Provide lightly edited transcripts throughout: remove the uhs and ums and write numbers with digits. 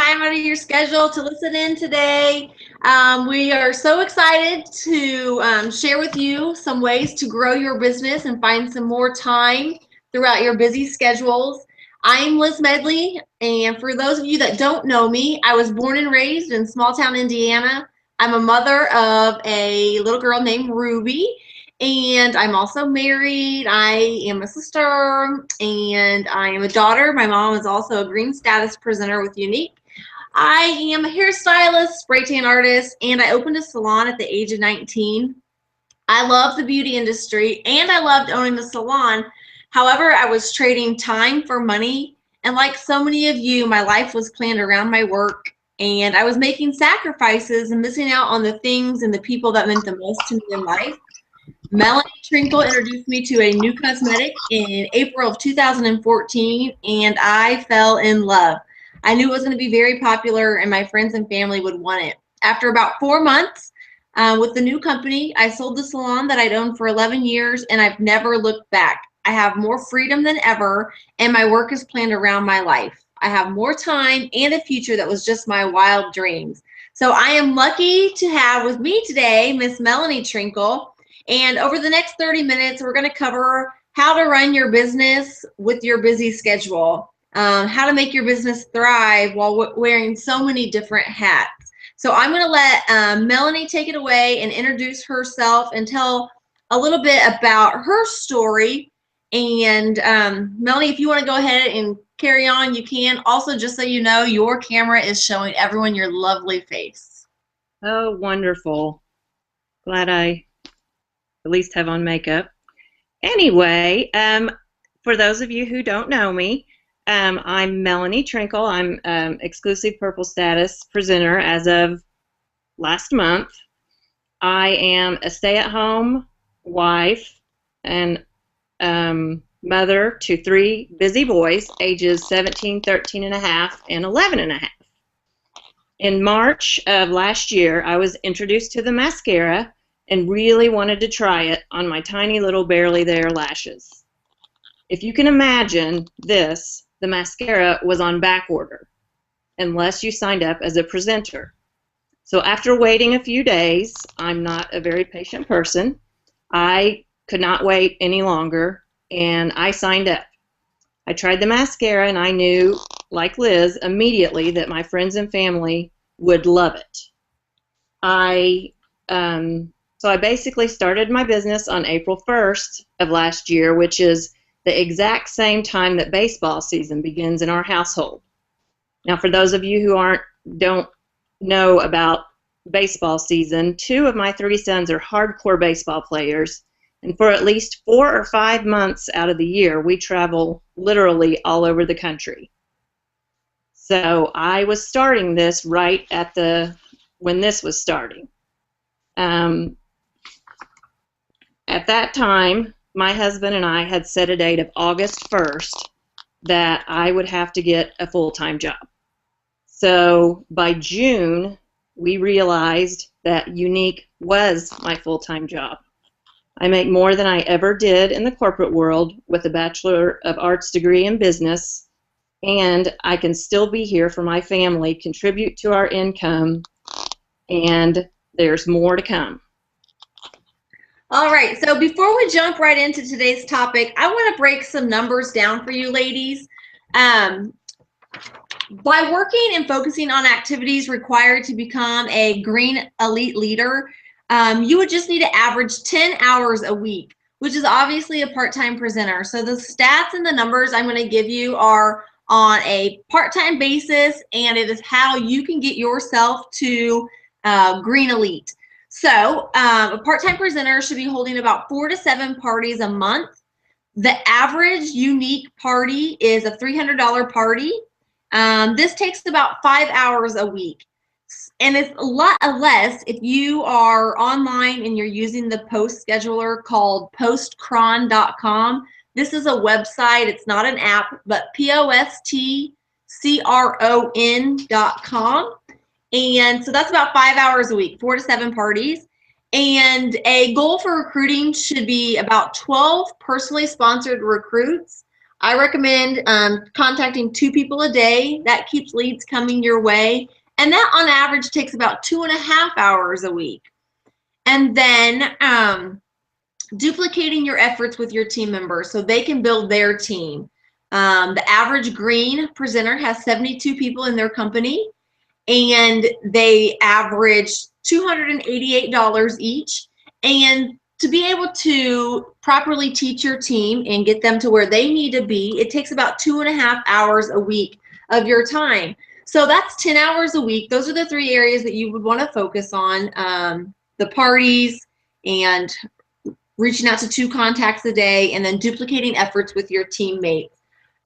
time out of your schedule to listen in today. We are so excited to share with you some ways to grow your business and find some more time throughout your busy schedules. I'm Liz Medley, and for those of you that don't know me, I was born and raised in small town Indiana. I'm a mother of a little girl named Ruby, and I'm also married. I am a sister, and I am a daughter. My mom is also a green status presenter with Younique. I am a hairstylist, spray tan artist, and I opened a salon at the age of 19. I love the beauty industry, and I loved owning the salon. However, I was trading time for money, and like so many of you, my life was planned around my work, and I was making sacrifices and missing out on the things and the people that meant the most to me in life. Melanie Trinkle introduced me to a new cosmetic in April of 2014, and I fell in love. I knew it was going to be very popular, and my friends and family would want it. After about 4 months with the new company, I sold the salon that I'd owned for 11 years, and I've never looked back. I have more freedom than ever, and my work is planned around my life. I have more time and a future that was just my wild dreams. So I am lucky to have with me today Miss Melanie Trinkle. And over the next 30 minutes, we're going to cover how to run your business with your busy schedule, how to make your business thrive while wearing so many different hats. So I'm going to let Melanie take it away and introduce herself and tell a little bit about her story. And Melanie, if you want to go ahead and carry on, you can. Also, just so you know, your camera is showing everyone your lovely face. Oh, wonderful. Glad I at least have on makeup. Anyway, for those of you who don't know me, I'm Melanie Trinkle. I'm exclusive purple status presenter as of last month. I am a stay-at-home wife and mother to 3 busy boys, ages 17, 13 and a half, and 11 and a half. In March of last year, I was introduced to the mascara and really wanted to try it on my tiny little barely there lashes. If you can imagine this, the mascara was on back order unless you signed up as a presenter. So after waiting a few days, I'm not a very patient person, I could not wait any longer and I signed up. I tried the mascara and I knew, like Liz, immediately that my friends and family would love it. So I basically started my business on April 1st of last year, which is the exact same time that baseball season begins in our household. Now, for those of you who don't know about baseball season, 2 of my 3 sons are hardcore baseball players, and for at least 4 or 5 months out of the year, we travel literally all over the country. So I was starting this right at when this was starting. At that time, my husband and I had set a date of August 1st that I would have to get a full-time job. So by June, we realized that Younique was my full-time job. I make more than I ever did in the corporate world with a Bachelor of Arts degree in business, and I can still be here for my family, contribute to our income, and there's more to come. All right, so before we jump right into today's topic, I want to break some numbers down for you ladies. By working and focusing on activities required to become a green elite leader, you would just need to average 10 hours a week, which is obviously a part-time presenter. So the stats and the numbers I'm going to give you are on a part-time basis, and it is how you can get yourself to green elite. So a part-time presenter should be holding about 4 to 7 parties a month. The average Younique party is a $300 party. This takes about 5 hours a week. And it's a lot less if you are online and you're using the post scheduler called postcron.com. This is a website. It's not an app, but postcron.com. And so that's about 5 hours a week, 4 to 7 parties. And a goal for recruiting should be about 12 personally sponsored recruits. I recommend contacting 2 people a day. That keeps leads coming your way. And that on average takes about 2.5 hours a week. And then duplicating your efforts with your team members so they can build their team. The average green presenter has 72 people in their company, and they average $288 each. And to be able to properly teach your team and get them to where they need to be, it takes about 2.5 hours a week of your time. So that's 10 hours a week. Those are the 3 areas that you would want to focus on: the parties, and reaching out to 2 contacts a day, and then duplicating efforts with your teammates.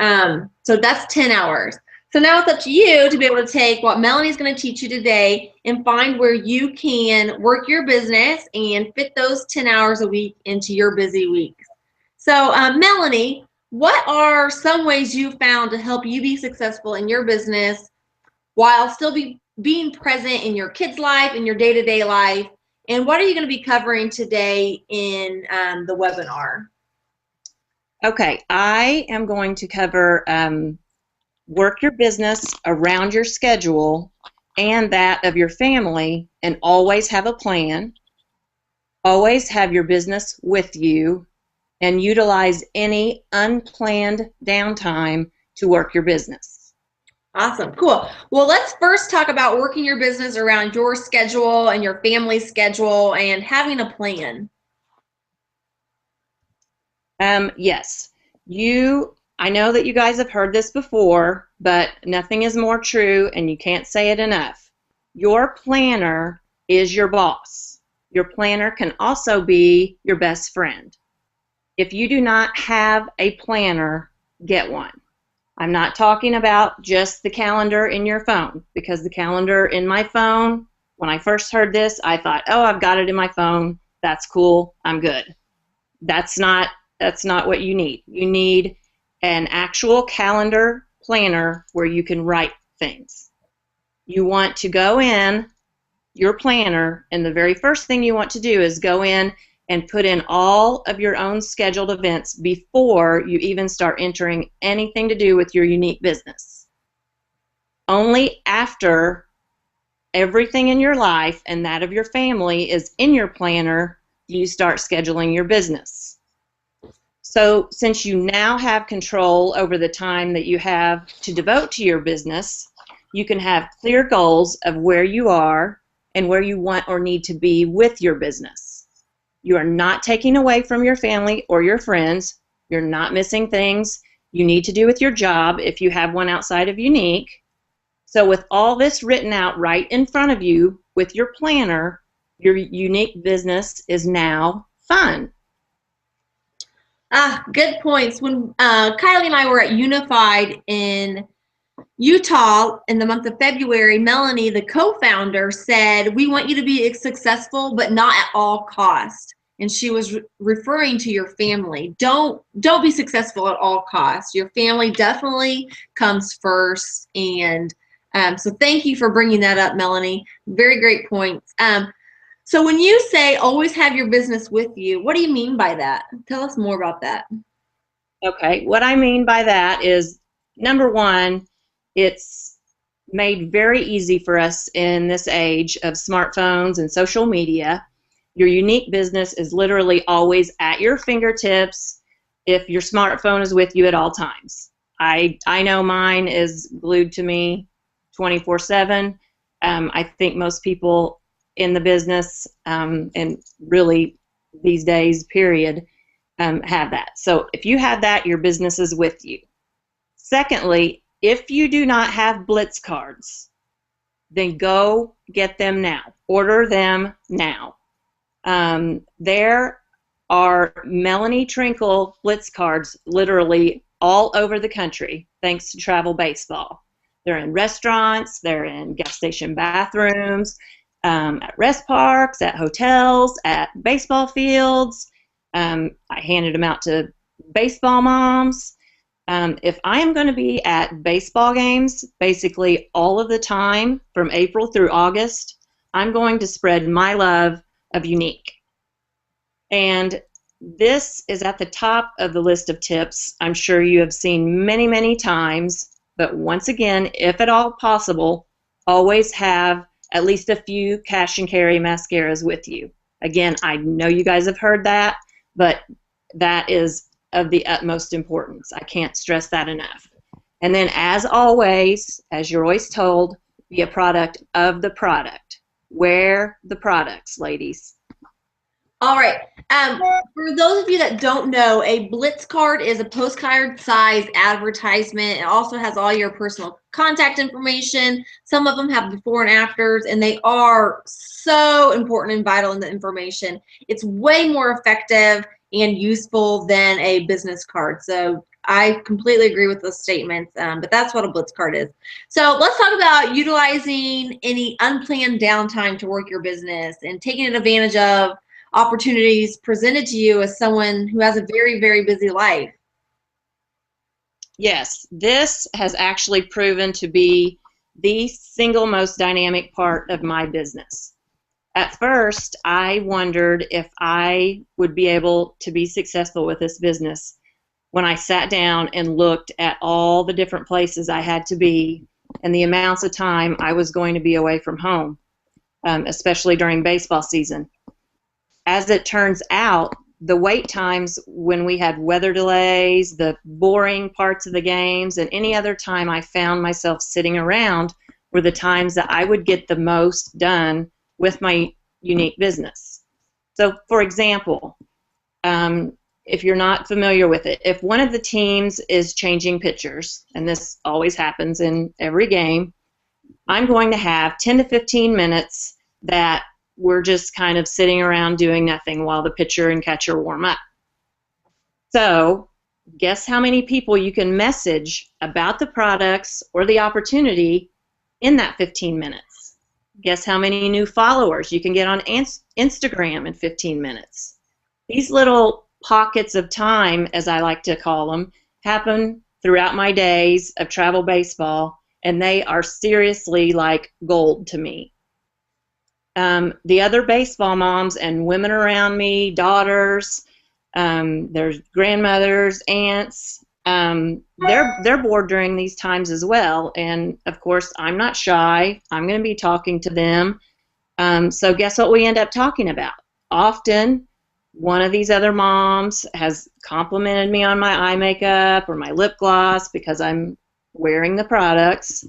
So that's 10 hours. So now it's up to you to be able to take what Melanie's going to teach you today and find where you can work your business and fit those 10 hours a week into your busy weeks. So Melanie, what are some ways you found to help you be successful in your business while still being present in your kids' life, in your day-to-day life? And what are you going to be covering today in the webinar? Okay, I am going to cover work your business around your schedule and that of your family, and always have a plan. Always have your business with you, and utilize any unplanned downtime to work your business. Awesome, cool. Well, let's first talk about working your business around your schedule and your family's schedule and having a plan. Yes, I know that you guys have heard this before, but nothing is more true, and you can't say it enough. Your planner is your boss. Your planner can also be your best friend. If you do not have a planner, get one. I'm not talking about just the calendar in your phone, because the calendar in my phone, when I first heard this, I thought, oh, I've got it in my phone. That's cool. I'm good. That's not what you need. You need an actual calendar planner where you can write things. You want to go in your planner, and the very first thing you want to do is go in and put in all of your own scheduled events before you even start entering anything to do with your unique business. Only after everything in your life and that of your family is in your planner do you start scheduling your business. So since you now have control over the time that you have to devote to your business, you can have clear goals of where you are and where you want or need to be with your business. You are not taking away from your family or your friends. You're not missing things you need to do with your job if you have one outside of Unique. So with all this written out right in front of you with your planner, your unique business is now fun. Good points. When Kylie and I were at Unified in Utah in the month of February, Melanie, the co-founder, said, we want you to be successful, but not at all cost. And she was referring to your family. Don't be successful at all costs. Your family definitely comes first. And so thank you for bringing that up, Melanie. Very great points. So when you say always have your business with you, what do you mean by that? Tell us more about that. Okay, what I mean by that is, number one, it's made very easy for us in this age of smartphones and social media. Your unique business is literally always at your fingertips if your smartphone is with you at all times. I know mine is glued to me 24/7. I think most people in the business, and really these days, period, have that. So if you have that, your business is with you. Secondly, if you do not have Blitz cards, then go get them now. Order them now. There are Melanie Trinkle Blitz cards literally all over the country, thanks to Travel Baseball. They're in restaurants, they're in gas station bathrooms, at rest parks, at hotels, at baseball fields. I handed them out to baseball moms. If I am going to be at baseball games basically all of the time from April through August, I'm going to spread my love of Unique. And This is at the top of the list of tips I'm sure you have seen many, many times, but once again, if at all possible, always have at least a few cash and carry mascaras with you. Again, I know you guys have heard that, but that is of the utmost importance. I can't stress that enough. And then, as always, as you're always told, be a product of the product. Wear the products, ladies. All right. For those of you that don't know, a Blitz card is a postcard size advertisement. It also has all your personal contact information. Some of them have before and afters, and they are so important and vital in the information. It's way more effective and useful than a business card. So I completely agree with those statements, but that's what a Blitz card is. So let's talk about utilizing any unplanned downtime to work your business and taking advantage of opportunities presented to you as someone who has a very, very busy life. Yes, this has actually proven to be the single most dynamic part of my business. At first, I wondered if I would be able to be successful with this business when I sat down and looked at all the different places I had to be and the amounts of time I was going to be away from home, especially during baseball season. As it turns out, the wait times when we had weather delays, the boring parts of the games, and any other time I found myself sitting around were the times that I would get the most done with my unique business. So, for example, if you're not familiar with it, if one of the teams is changing pitchers, and this always happens in every game, I'm going to have 10 to 15 minutes that we're just kind of sitting around doing nothing while the pitcher and catcher warm up. So, guess how many people you can message about the products or the opportunity in that 15 minutes? Guess how many new followers you can get on Instagram in 15 minutes? These little pockets of time, as I like to call them, happen throughout my days of travel baseball, and they are seriously like gold to me. The other baseball moms and women around me, daughters, there's grandmothers, aunts, they're bored during these times as well. And of course, I'm not shy. I'm going to be talking to them. So guess what we end up talking about? Often, one of these other moms has complimented me on my eye makeup or my lip gloss because I'm wearing the products.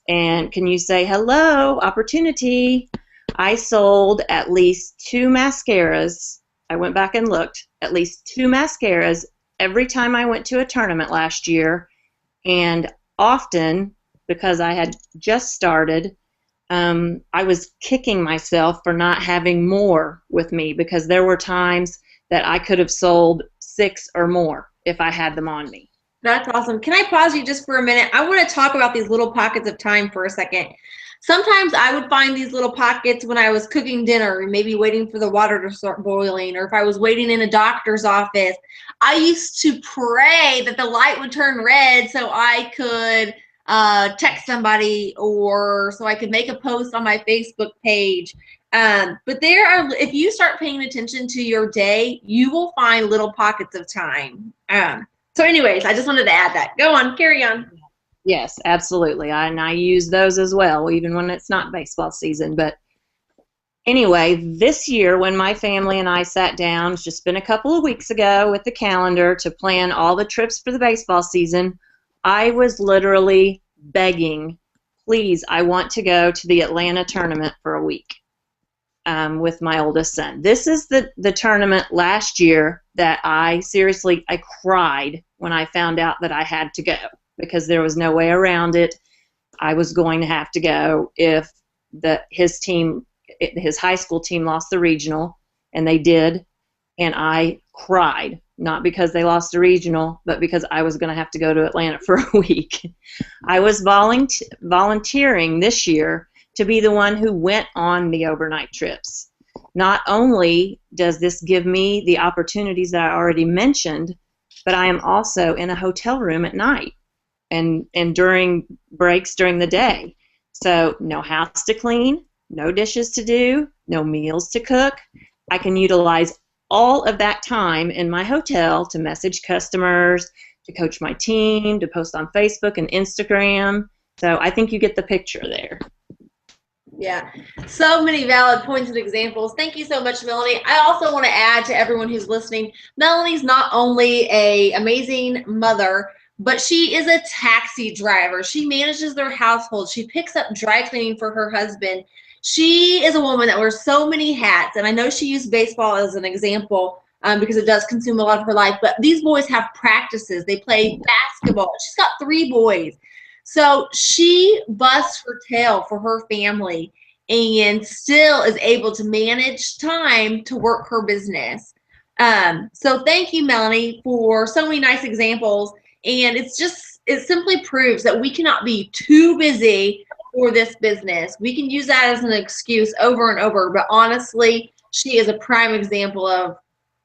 And can you say, hello, opportunity? I sold at least 2 mascaras. I went back and looked. At least 2 mascaras every time I went to a tournament last year. And often, because I had just started, I was kicking myself for not having more with me because there were times that I could have sold 6 or more if I had them on me. That's awesome. Can I pause you just for a minute? I want to talk about these little pockets of time for a second. Sometimes I would find these little pockets when I was cooking dinner, maybe waiting for the water to start boiling, or if I was waiting in a doctor's office. I used to pray that the light would turn red so I could text somebody or so I could make a post on my Facebook page. But if you start paying attention to your day, you will find little pockets of time. So anyways, I just wanted to add that. Go on, carry on. Yes, absolutely. And I use those as well, even when it's not baseball season. But anyway, this year when my family and I sat down, it's just been a couple of weeks ago with the calendar to plan all the trips for the baseball season, I was literally begging, please, I want to go to the Atlanta tournament for a week with my oldest son. This is the tournament last year that I cried when I found out that I had to go, because there was no way around it. I was going to have to go if his high school team lost the regional, and they did, and I cried, not because they lost the regional, but because I was going to have to go to Atlanta for a week. I was volunteering this year to be the one who went on the overnight trips. Not only does this give me the opportunities that I already mentioned, but I am also in a hotel room at night and during breaks during the day. So no house to clean, no dishes to do, no meals to cook. I can utilize all of that time in my hotel to message customers, to coach my team, to post on Facebook and Instagram. So I think you get the picture there. Yeah, so many valid points and examples. Thank you so much, Melanie. I also want to add to everyone who's listening, Melanie's not only an amazing mother, but she is a taxi driver. She manages their household. She picks up dry cleaning for her husband. She is a woman that wears so many hats, and I know she used baseball as an example because it does consume a lot of her life, but these boys have practices. They play basketball. She's got 3 boys. So she busts her tail for her family and still is able to manage time to work her business. So thank you, Melanie, for so many nice examples. And it simply proves that we cannot be too busy for this business. We can use that as an excuse over and over, but honestly, she is a prime example of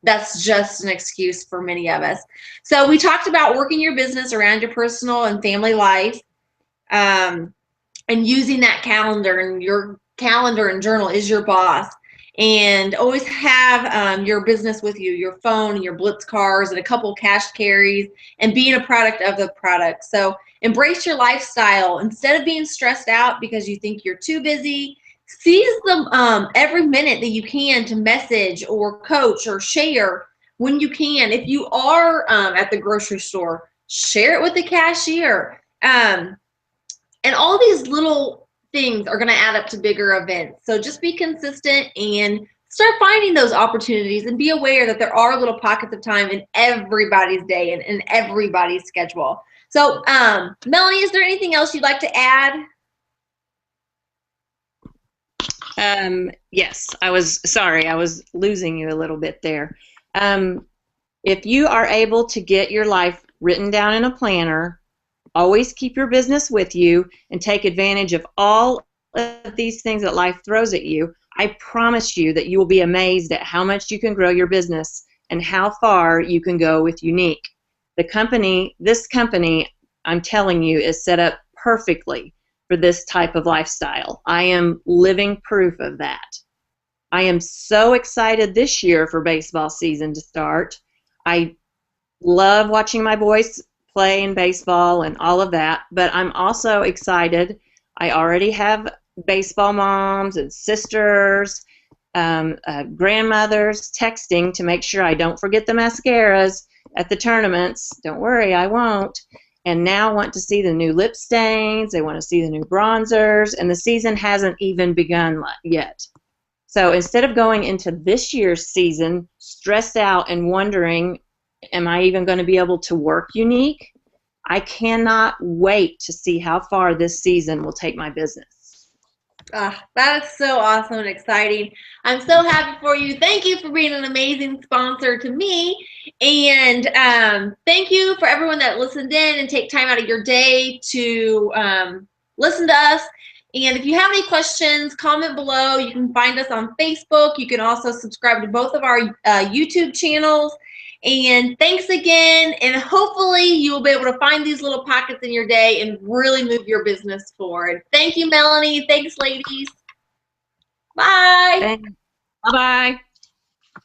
that's just an excuse for many of us. So we talked about working your business around your personal and family life, and using that calendar, and your calendar and journal is your boss. And always have your business with you, your phone and your Blitz cards and a couple cash carries, and being a product of the product. So embrace your lifestyle. Instead of being stressed out because you think you're too busy, seize them every minute that you can to message or coach or share when you can. If you are at the grocery store, share it with the cashier. And all these little things are going to add up to bigger events. So just be consistent and start finding those opportunities, and be aware that there are little pockets of time in everybody's day and in everybody's schedule. So Melanie, is there anything else you'd like to add? Yes, I was losing you a little bit there. If you are able to get your life written down in a planner, always keep your business with you and take advantage of all of these things that life throws at you, I promise you that you will be amazed at how much you can grow your business and how far you can go with Younique. This company, I'm telling you, is set up perfectly for this type of lifestyle. I am living proof of that. I am so excited this year for baseball season to start. I love watching my boys play in baseball and all of that, but I'm also excited. I already have baseball moms and sisters, grandmothers texting to make sure I don't forget the mascaras at the tournaments. Don't worry, I won't. And now want to see the new lip stains. They want to see the new bronzers, and the season hasn't even begun yet. So instead of going into this year's season stressed out and wondering, am I even going to be able to work Younique? I cannot wait to see how far this season will take my business. That is so awesome and exciting. I'm so happy for you. Thank you for being an amazing sponsor to me. And thank you for everyone that listened in and take time out of your day to listen to us. And if you have any questions, comment below. You can find us on Facebook. You can also subscribe to both of our YouTube channels. And thanks again, and hopefully you will be able to find these little pockets in your day and really move your business forward. Thank you, Melanie. Thanks, ladies. Bye. Bye-bye.